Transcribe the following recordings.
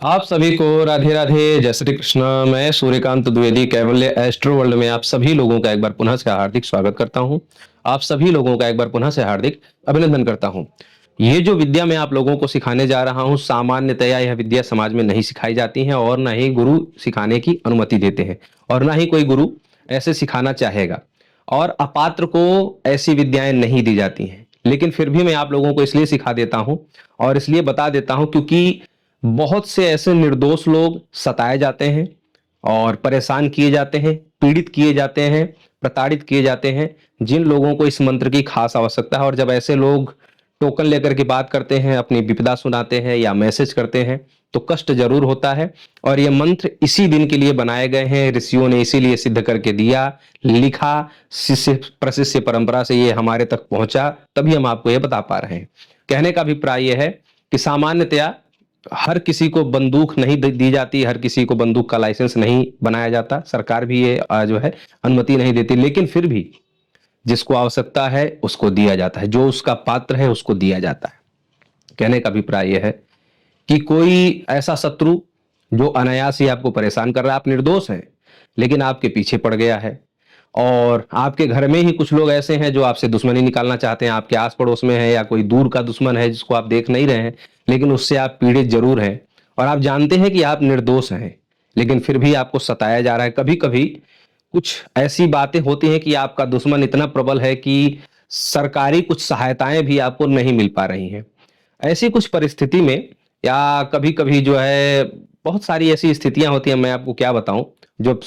आप सभी को राधे राधे, जय श्री कृष्ण। मैं सूर्यकांत द्विवेदी कैवल्य एस्ट्रो वर्ल्ड में आप सभी लोगों का एक बार पुनः से हार्दिक स्वागत करता हूं। आप सभी लोगों का एक बार पुनः से हार्दिक अभिनंदन करता हूं। ये जो विद्या मैं आप लोगों को सिखाने जा रहा हूं, सामान्यतया यह विद्या समाज में नहीं सिखाई जाती है और ना ही गुरु सिखाने की अनुमति देते हैं और ना ही कोई गुरु ऐसे सिखाना चाहेगा। और अपात्र को ऐसी विद्याएं नहीं दी जाती हैं, लेकिन फिर भी मैं आप लोगों को इसलिए सिखा देता हूं और इसलिए बता देता हूं क्योंकि बहुत से ऐसे निर्दोष लोग सताए जाते हैं और परेशान किए जाते हैं, पीड़ित किए जाते हैं, प्रताड़ित किए जाते हैं, जिन लोगों को इस मंत्र की खास आवश्यकता है। और जब ऐसे लोग टोकन लेकर के बात करते हैं, अपनी विपदा सुनाते हैं या मैसेज करते हैं, तो कष्ट जरूर होता है। और ये मंत्र इसी दिन के लिए बनाए गए हैं, ऋषियों ने इसीलिए सिद्ध करके दिया, लिखा, शिष्य प्रशिष्य परंपरा से ये हमारे तक पहुंचा, तभी हम आपको ये बता पा रहे हैं। कहने का अभिप्राय यह है कि सामान्यतया हर किसी को बंदूक नहीं दी जाती, हर किसी को बंदूक का लाइसेंस नहीं बनाया जाता, सरकार भी ये जो है अनुमति नहीं देती, लेकिन फिर भी जिसको आवश्यकता है उसको दिया जाता है, जो उसका पात्र है उसको दिया जाता है। कहने का अभिप्राय यह है कि कोई ऐसा शत्रु जो अनायास ही आपको परेशान कर रहा है, आप निर्दोष हैं लेकिन आपके पीछे पड़ गया है, और आपके घर में ही कुछ लोग ऐसे हैं जो आपसे दुश्मनी निकालना चाहते हैं, आपके आस पड़ोस में है या कोई दूर का दुश्मन है जिसको आप देख नहीं रहे हैं, लेकिन उससे आप पीड़ित जरूर हैं और आप जानते हैं कि आप निर्दोष हैं, लेकिन फिर भी आपको सताया जा रहा है। कभी कभी कुछ ऐसी बातें होती हैं कि आपका दुश्मन इतना प्रबल है कि सरकारी कुछ सहायताएं भी आपको नहीं मिल पा रही हैं। ऐसी कुछ परिस्थिति में या कभी कभी जो है बहुत सारी ऐसी स्थितियां होती हैं, मैं आपको क्या बताऊं, जो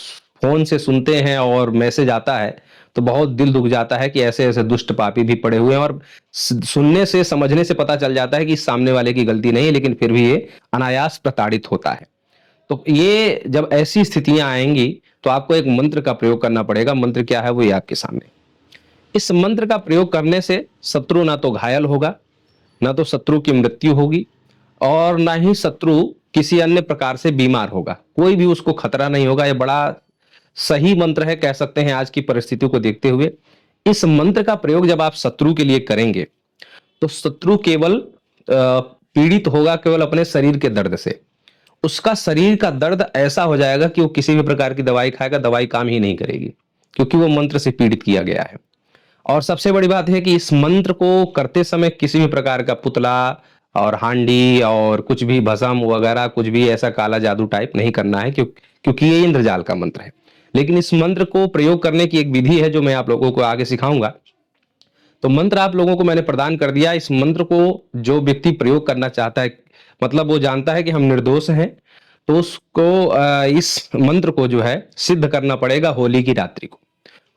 फोन से सुनते हैं और मैसेज आता है तो बहुत दिल दुख जाता है कि ऐसे ऐसे दुष्ट पापी भी पड़े हुए हैं। और सुनने से समझने से पता चल जाता है कि सामने वाले की गलती नहीं है, लेकिन फिर भी ये अनायास प्रताड़ित होता है। तो ये जब ऐसी स्थितियां आएंगी तो आपको एक मंत्र का प्रयोग करना पड़ेगा। मंत्र क्या है वो ये आपके सामने। इस मंत्र का प्रयोग करने से शत्रु ना तो घायल होगा, ना तो शत्रु की मृत्यु होगी, और ना ही शत्रु किसी अन्य प्रकार से बीमार होगा। कोई भी उसको खतरा नहीं होगा। ये बड़ा सही मंत्र है, कह सकते हैं आज की परिस्थितियों को देखते हुए। इस मंत्र का प्रयोग जब आप शत्रु के लिए करेंगे तो शत्रु केवल पीड़ित होगा केवल अपने शरीर के दर्द से। उसका शरीर का दर्द ऐसा हो जाएगा कि वो किसी भी प्रकार की दवाई खाएगा, दवाई काम ही नहीं करेगी, क्योंकि वो मंत्र से पीड़ित किया गया है। और सबसे बड़ी बात है कि इस मंत्र को करते समय किसी भी प्रकार का पुतला और हांडी और कुछ भी भस्म वगैरह कुछ भी ऐसा काला जादू टाइप नहीं करना है, क्योंकि ये इंद्रजाल का मंत्र है। लेकिन इस मंत्र को प्रयोग करने की एक विधि है जो मैं आप लोगों को आगे सिखाऊंगा। तो मंत्र आप लोगों को मैंने प्रदान कर दिया। इस मंत्र को जो व्यक्ति प्रयोग करना चाहता है, मतलब वो जानता है कि हम निर्दोष हैं, तो उसको इस मंत्र को जो है सिद्ध करना पड़ेगा होली की रात्रि को।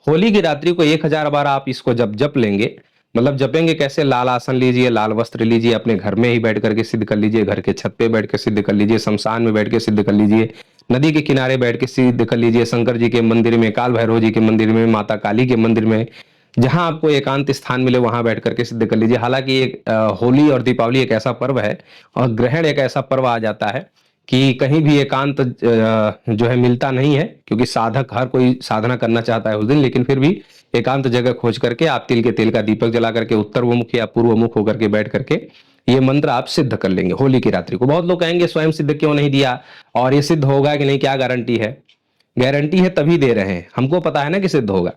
होली की रात्रि को 1000 बार आप इसको जब जप लेंगे, मतलब जपेंगे कैसे, लाल आसन लीजिए, लाल वस्त्र लीजिए, अपने घर में ही बैठ करके सिद्ध कर लीजिए, घर के छत पे बैठ के सिद्ध कर लीजिए, शमशान में बैठ के सिद्ध कर लीजिए, नदी के किनारे बैठ के सिद्ध कर लीजिए, शंकर जी के मंदिर में, काल भैरव जी के मंदिर में, माता काली के मंदिर में, जहां आपको एकांत स्थान मिले वहां बैठ करके सिद्ध कर लीजिए। हालांकि एक होली और दीपावली एक ऐसा पर्व है और ग्रहण एक ऐसा पर्व आ जाता है कि कहीं भी एकांत जो है मिलता नहीं है, क्योंकि साधक हर कोई साधना करना चाहता है उस दिन, लेकिन फिर भी एकांत जगह खोज करके आप तिल के तेल का दीपक जला करके उत्तरमुख या पूर्वमुख होकर के बैठ करके ये मंत्र आप सिद्ध कर लेंगे होली की रात्रि को। बहुत लोग कहेंगे स्वयं सिद्ध क्यों नहीं दिया, और ये सिद्ध होगा कि नहीं, क्या गारंटी है? गारंटी है तभी दे रहे हैं, हमको पता है ना कि सिद्ध होगा।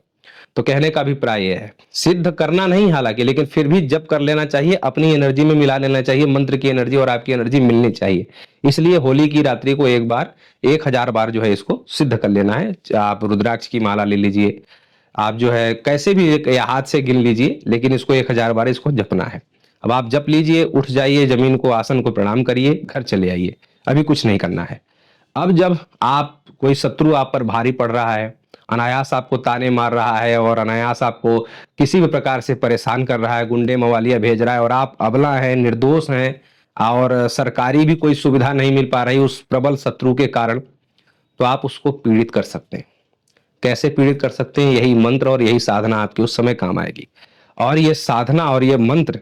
तो कहने का अभिप्राय यह है, सिद्ध करना नहीं हालांकि, लेकिन फिर भी जब कर लेना चाहिए, अपनी एनर्जी में मिला लेना चाहिए, मंत्र की एनर्जी और आपकी एनर्जी मिलनी चाहिए। इसलिए होली की रात्रि को एक बार 1000 बार जो है इसको सिद्ध कर लेना है। आप रुद्राक्ष की माला ले लीजिए, आप जो है कैसे भी या हाथ से गिन लीजिए, लेकिन इसको 1000 बार इसको जपना है। अब आप जप लीजिए, उठ जाइए, जमीन को आसन को प्रणाम करिए, घर चले आइए, अभी कुछ नहीं करना है। अब जब आप कोई शत्रु आप पर भारी पड़ रहा है, अनायास आपको ताने मार रहा है और अनायास आपको किसी भी प्रकार से परेशान कर रहा है, गुंडे मवालिया भेज रहा है, और आप अबला हैं, निर्दोष हैं और सरकारी भी कोई सुविधा नहीं मिल पा रही उस प्रबल शत्रु के कारण, तो आप उसको पीड़ित कर सकते हैं। कैसे पीड़ित कर सकते हैं? यही मंत्र और यही साधना आपकी उस समय काम आएगी। और ये साधना और ये मंत्र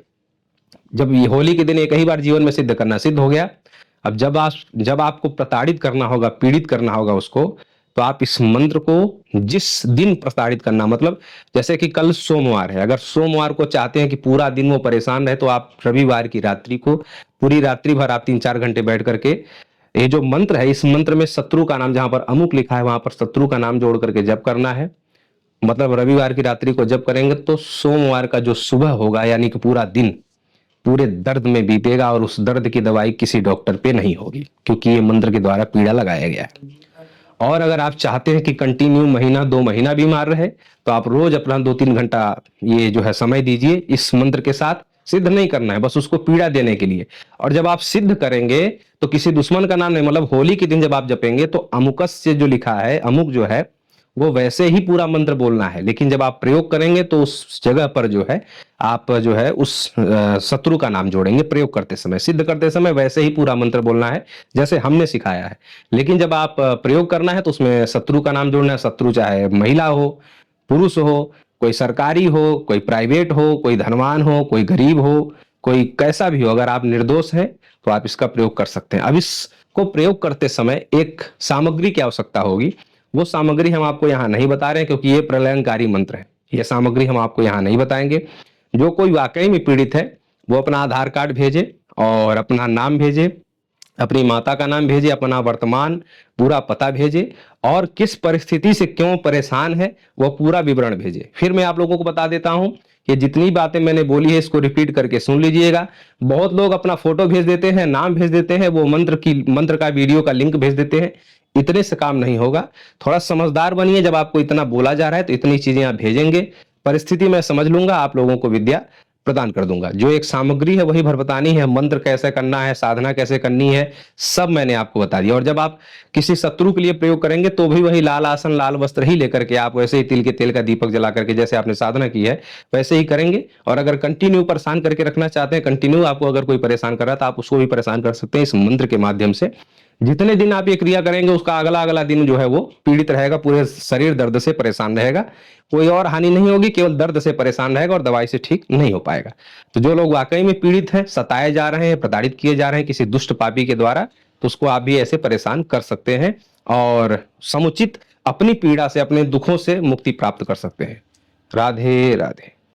जब ये होली के दिन एक ही बार जीवन में सिद्ध करना, सिद्ध हो गया। अब जब आपको प्रताड़ित करना होगा, पीड़ित करना होगा उसको, तो आप इस मंत्र को जिस दिन प्रताड़ित करना, मतलब जैसे कि कल सोमवार है, अगर सोमवार को चाहते हैं कि पूरा दिन वो परेशान रहे, तो आप रविवार की रात्रि को पूरी रात्रि भर आप 3-4 घंटे बैठ करके ये जो मंत्र है, इस मंत्र में शत्रु का नाम, जहां पर अमुक लिखा है वहां पर शत्रु का नाम जोड़ करके जप करना है। मतलब रविवार की रात्रि को जप करेंगे तो सोमवार का जो सुबह होगा यानी कि पूरा दिन पूरे दर्द में बीतेगा, और उस दर्द की दवाई किसी डॉक्टर पे नहीं होगी, क्योंकि ये मंत्र के द्वारा पीड़ा लगाया गया है। और अगर आप चाहते हैं कि कंटिन्यू महीना 2 महीना बीमार रहे, तो आप रोज अपना 2-3 घंटा ये जो है समय दीजिए इस मंत्र के साथ। सिद्ध नहीं करना है, बस उसको पीड़ा देने के लिए। और जब आप सिद्ध करेंगे तो किसी दुश्मन का नाम नहीं, मतलब होली के दिन जब आप जपेंगे तो अमुकस से जो लिखा है, अमुक जो है वो वैसे ही पूरा मंत्र बोलना है, लेकिन जब आप प्रयोग करेंगे तो उस जगह पर जो है आप जो है उस शत्रु का नाम जोड़ेंगे। प्रयोग करते समय, सिद्ध करते समय वैसे ही पूरा मंत्र बोलना है जैसे हमने सिखाया है, लेकिन जब आप प्रयोग करना है तो उसमें शत्रु का नाम जोड़ना है। शत्रु चाहे महिला हो, पुरुष हो, कोई सरकारी हो, कोई प्राइवेट हो, कोई धनवान हो, कोई गरीब हो, कोई कैसा भी हो, अगर आप निर्दोष हैं तो आप इसका प्रयोग कर सकते हैं। अब इसको प्रयोग करते समय एक सामग्री की आवश्यकता होगी। वो सामग्री हम आपको यहाँ नहीं बता रहे हैं, क्योंकि ये प्रलयंकारी मंत्र है। ये सामग्री हम आपको यहाँ नहीं बताएंगे। जो कोई वाकई में पीड़ित है वो अपना आधार कार्ड भेजे और अपना नाम भेजे, अपनी माता का नाम भेजे, अपना वर्तमान पूरा पता भेजे, और किस परिस्थिति से क्यों परेशान है वो पूरा विवरण भेजे। फिर मैं आप लोगों को बता देता हूं कि जितनी बातें मैंने बोली है इसको रिपीट करके सुन लीजिएगा। बहुत लोग अपना फोटो भेज देते हैं, नाम भेज देते हैं, वो मंत्र का वीडियो का लिंक भेज देते हैं। इतने से काम नहीं होगा। थोड़ा समझदार बनिए। जब आपको इतना बोला जा रहा है तो इतनी चीजें आप भेजेंगे, परिस्थिति मैं समझ लूंगा, आप लोगों को विद्या प्रदान कर दूंगा। जो एक सामग्री है वही भर बतानी है। मंत्र कैसे करना है, साधना कैसे करनी है, सब मैंने आपको बता दिया। और जब आप किसी शत्रु के लिए प्रयोग करेंगे तो भी वही लाल आसन, लाल वस्त्र ही लेकर के आप वैसे ही तिल के तेल का दीपक जला करके जैसे आपने साधना की है वैसे ही करेंगे। और अगर कंटिन्यू परेशान करके रखना चाहते हैं, कंटिन्यू आपको अगर कोई परेशान कर रहा है तो आप उसको भी परेशान कर सकते हैं इस मंत्र के माध्यम से। जितने दिन आप ये क्रिया करेंगे उसका अगला अगला दिन जो है वो पीड़ित रहेगा, पूरे शरीर दर्द से परेशान रहेगा। कोई और हानि नहीं होगी, केवल दर्द से परेशान रहेगा और दवाई से ठीक नहीं हो पाएगा। तो जो लोग वाकई में पीड़ित हैं, सताए जा रहे हैं, प्रताड़ित किए जा रहे हैं किसी दुष्ट पापी के द्वारा, तो उसको आप भी ऐसे परेशान कर सकते हैं और समुचित अपनी पीड़ा से, अपने दुखों से मुक्ति प्राप्त कर सकते हैं। राधे राधे।